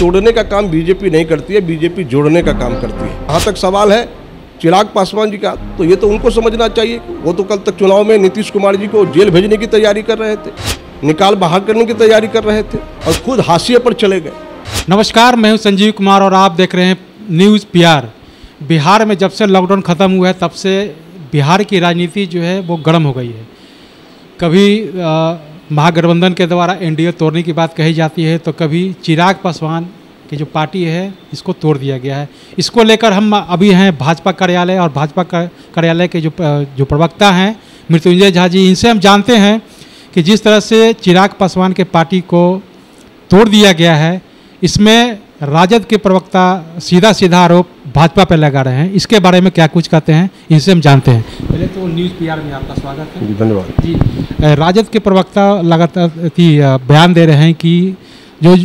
तोड़ने का काम बीजेपी नहीं करती है, बीजेपी जोड़ने का काम करती है। जहाँ तक सवाल है चिराग पासवान जी का, तो ये तो उनको समझना चाहिए। वो तो कल तक चुनाव में नीतीश कुमार जी को जेल भेजने की तैयारी कर रहे थे, निकाल बहाल करने की तैयारी कर रहे थे और खुद हाशिए पर चले गए। नमस्कार, मैं हूं संजीव कुमार और आप देख रहे हैं न्यूज़ पीआर। बिहार में जब से लॉकडाउन ख़त्म हुआ है तब से बिहार की राजनीति जो है वो गर्म हो गई है। कभी महागठबंधन के द्वारा एनडीए तोड़ने की बात कही जाती है, तो कभी चिराग पासवान की जो पार्टी है इसको तोड़ दिया गया है। इसको लेकर हम अभी हैं भाजपा कार्यालय, और भाजपा कार्यालय के जो प्रवक्ता हैं मृत्युंजय झा जी, इनसे हम जानते हैं कि जिस तरह से चिराग पासवान के पार्टी को तोड़ दिया गया है, इसमें राजद के प्रवक्ता सीधा सीधा आरोप भाजपा पर लगा रहे हैं। इसके बारे में क्या कुछ कहते हैं, इनसे हम जानते हैं। पहले तो न्यूज़ पीआर में आपका स्वागत है। धन्यवाद जी। राजद के प्रवक्ता लगातार बयान दे रहे हैं कि जो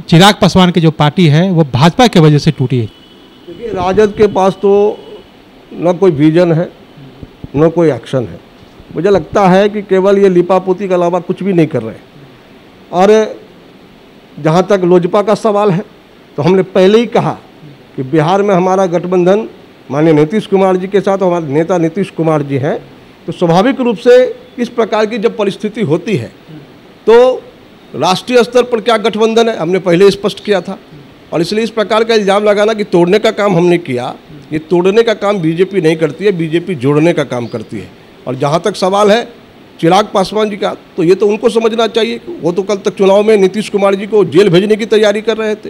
चिराग पासवान की जो पार्टी है वो भाजपा की वजह से टूटी है। देखिए, राजद के पास तो न कोई विजन है न कोई एक्शन है। मुझे लगता है कि केवल ये लिपापोती के अलावा कुछ भी नहीं कर रहे हैं। और जहाँ तक लोजपा का सवाल है, तो हमने पहले ही कहा कि बिहार में हमारा गठबंधन माननीय नीतीश कुमार जी के साथ, हमारे नेता नीतीश कुमार जी हैं, तो स्वाभाविक रूप से इस प्रकार की जब परिस्थिति होती है तो राष्ट्रीय स्तर पर क्या गठबंधन है हमने पहले स्पष्ट किया था। और इसलिए इस प्रकार का इल्ज़ाम लगाना कि तोड़ने का काम हमने किया, ये तोड़ने का काम बीजेपी नहीं करती है, बीजेपी जोड़ने का काम करती है। और जहाँ तक सवाल है चिराग पासवान जी का, तो ये तो उनको समझना चाहिए। वो तो कल तक चुनाव में नीतीश कुमार जी को जेल भेजने की तैयारी कर रहे थे,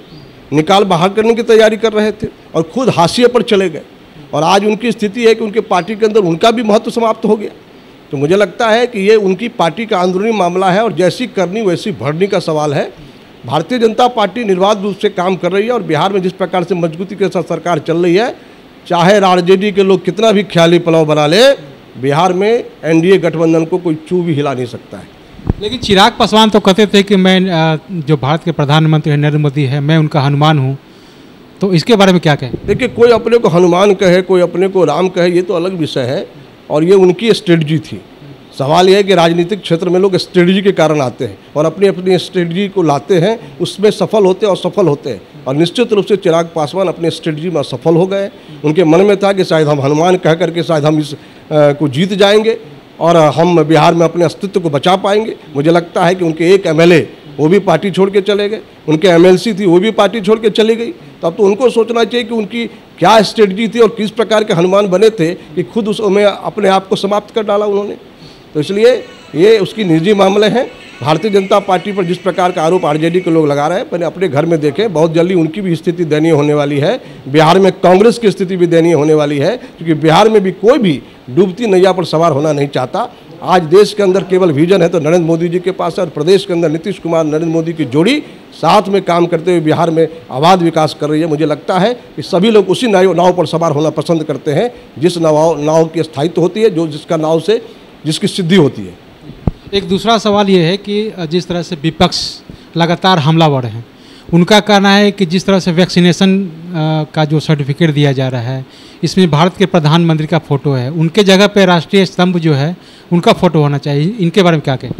निकाल बहाल करने की तैयारी कर रहे थे और खुद हाशिए पर चले गए। और आज उनकी स्थिति है कि उनके पार्टी के अंदर उनका भी महत्व समाप्त हो गया। तो मुझे लगता है कि ये उनकी पार्टी का अंदरूनी मामला है और जैसी करनी वैसी भरनी का सवाल है। भारतीय जनता पार्टी निर्बाध रूप से काम कर रही है और बिहार में जिस प्रकार से मजबूती के साथ सरकार चल रही है, चाहे आरजेडी के लोग कितना भी ख्याली पुलाव बना ले, बिहार में एनडीए गठबंधन को कोई चू भी हिला नहीं सकता है। लेकिन चिराग पासवान तो कहते थे कि मैं जो भारत के प्रधानमंत्री नरेंद्र मोदी है, मैं उनका हनुमान हूँ। तो इसके बारे में क्या कहें? देखिए, कोई अपने को हनुमान कहे, कोई अपने को राम कहे, ये तो अलग विषय है और ये उनकी स्ट्रेटजी थी। सवाल यह है कि राजनीतिक क्षेत्र में लोग स्ट्रेटजी के कारण आते हैं और अपनी अपनी स्ट्रेटजी को लाते हैं, उसमें सफल होते हैं और सफल होते हैं। और निश्चित रूप से चिराग पासवान अपने स्ट्रेटजी में सफल हो गए। उनके मन में था कि शायद हम हनुमान कह करके शायद हम इस को जीत जाएंगे और हम बिहार में अपने अस्तित्व को बचा पाएंगे। मुझे लगता है कि उनके एक एमएलए वो भी पार्टी छोड़ के चले गए, उनके एमएलसी थी वो भी पार्टी छोड़ के चली गई। तो अब तो उनको सोचना चाहिए कि उनकी क्या स्ट्रेटजी थी और किस प्रकार के हनुमान बने थे कि खुद उसमें अपने आप को समाप्त कर डाला उन्होंने। तो इसलिए ये उसकी निजी मामले हैं। भारतीय जनता पार्टी पर जिस प्रकार का आरोप आरजेडी के लोग लगा रहे हैं, पहले अपने घर में देखें, बहुत जल्दी उनकी भी स्थिति दयनीय होने वाली है। बिहार में कांग्रेस की स्थिति भी दयनीय होने वाली है, क्योंकि बिहार में भी कोई भी डूबती नैया पर सवार होना नहीं चाहता। आज देश के अंदर केवल विजन है तो नरेंद्र मोदी जी के पास है, और प्रदेश के अंदर नीतीश कुमार नरेंद्र मोदी की जोड़ी साथ में काम करते हुए बिहार में आबाद विकास कर रही है। मुझे लगता है कि सभी लोग उसी नाव पर सवार होना पसंद करते हैं जिस नाव की स्थायित्व होती है, जो जिसका नाव से जिसकी सिद्धि होती है। एक दूसरा सवाल ये है कि जिस तरह से विपक्ष लगातार हमलावर हैं, उनका कहना है कि जिस तरह से वैक्सीनेशन का जो सर्टिफिकेट दिया जा रहा है, इसमें भारत के प्रधानमंत्री का फ़ोटो है, उनके जगह पे राष्ट्रीय स्तंभ जो है उनका फ़ोटो होना चाहिए। इनके बारे में क्या कहें?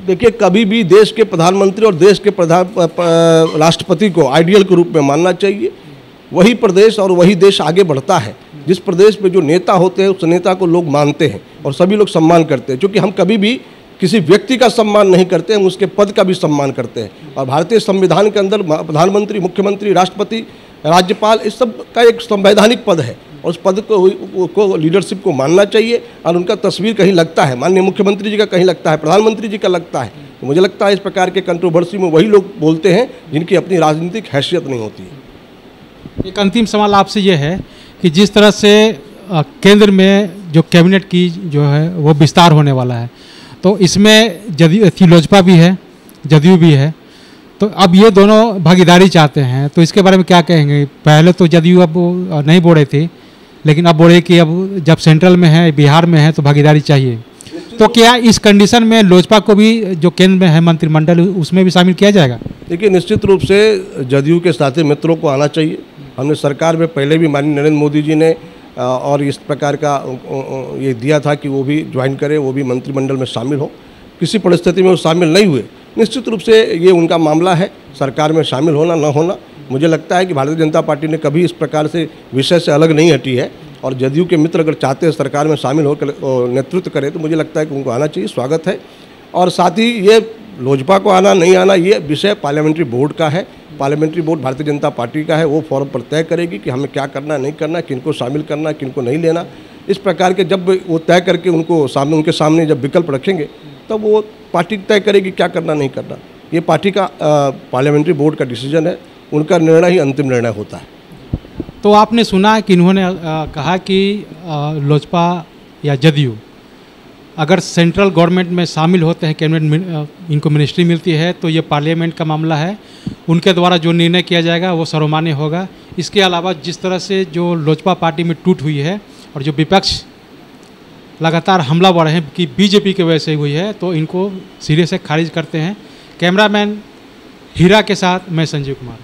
देखिए, कभी भी देश के प्रधानमंत्री और देश के राष्ट्रपति को आइडियल के रूप में मानना चाहिए। वही प्रदेश और वही देश आगे बढ़ता है। जिस प्रदेश में जो नेता होते हैं उस नेता को लोग मानते हैं और सभी लोग सम्मान करते हैं, क्योंकि हम कभी भी किसी व्यक्ति का सम्मान नहीं करते, हम उसके पद का भी सम्मान करते हैं। और भारतीय संविधान के अंदर प्रधानमंत्री, मुख्यमंत्री, राष्ट्रपति, राज्यपाल, इस सब का एक संवैधानिक पद है और उस पद को लीडरशिप को मानना चाहिए। और उनका तस्वीर कहीं लगता है, माननीय मुख्यमंत्री जी का कहीं लगता है, प्रधानमंत्री जी का लगता है, तो मुझे लगता है इस प्रकार के कंट्रोवर्सी में वही लोग बोलते हैं जिनकी अपनी राजनीतिक हैसियत नहीं होती है। एक अंतिम सवाल आपसे ये है कि जिस तरह से केंद्र में जो कैबिनेट की जो है वो विस्तार होने वाला है, तो इसमें जदयू लोजपा भी है, जदयू भी है, तो अब ये दोनों भागीदारी चाहते हैं, तो इसके बारे में क्या कहेंगे? पहले तो जदयू अब नहीं बोले थे, लेकिन अब बोले कि अब जब सेंट्रल में है, बिहार में है, तो भागीदारी चाहिए। तो क्या इस कंडीशन में लोजपा को भी जो केंद्र में है मंत्रिमंडल, उसमें भी शामिल किया जाएगा? देखिए, निश्चित रूप से जदयू के साथी मित्रों को आना चाहिए। हमने सरकार में पहले भी माननीय नरेंद्र मोदी जी ने और इस प्रकार का ये दिया था कि वो भी ज्वाइन करें, वो भी मंत्रिमंडल में शामिल हो। किसी परिस्थिति में वो शामिल नहीं हुए। निश्चित रूप से ये उनका मामला है सरकार में शामिल होना न होना। मुझे लगता है कि भारतीय जनता पार्टी ने कभी इस प्रकार से विषय से अलग नहीं हटी है, और जदयू के मित्र अगर चाहते हैं सरकार में शामिल होकर नेतृत्व करें तो मुझे लगता है कि उनको आना चाहिए, स्वागत है। और साथ ही ये लोजपा को आना नहीं आना ये विषय पार्लियामेंट्री बोर्ड का है। Parliamentary board Bharatiya Janata party का है, वो फॉर्म पर तय करेगी कि हमें क्या करना नहीं करना, किनको शामिल करना किनको नहीं लेना। इस प्रकार के जब वो तय करके उनके सामने जब विकल्प रखेंगे तब वो पार्टी तय करेगी क्या करना नहीं करना। ये पार्टी का पार्लियामेंट्री बोर्ड का डिसीजन है, उनका निर्णय ही अंतिम निर्णय होता है। तो आपने सुना कि इन्होंने कहा कि लोजपा या जदयू अगर सेंट्रल गवर्नमेंट में शामिल होते हैं, कैबिनेट इनको मिनिस्ट्री मिलती है, तो ये पार्लियामेंट का मामला है, उनके द्वारा जो निर्णय किया जाएगा वो सर्वमान्य होगा। इसके अलावा जिस तरह से जो लोजपा पार्टी में टूट हुई है और जो विपक्ष लगातार हमला बढ़ रहे हैं कि बीजेपी की वजह से हुई है, तो इनको सिरे से खारिज करते हैं। कैमरामैन हीरा के साथ मैं संजीव कुमार।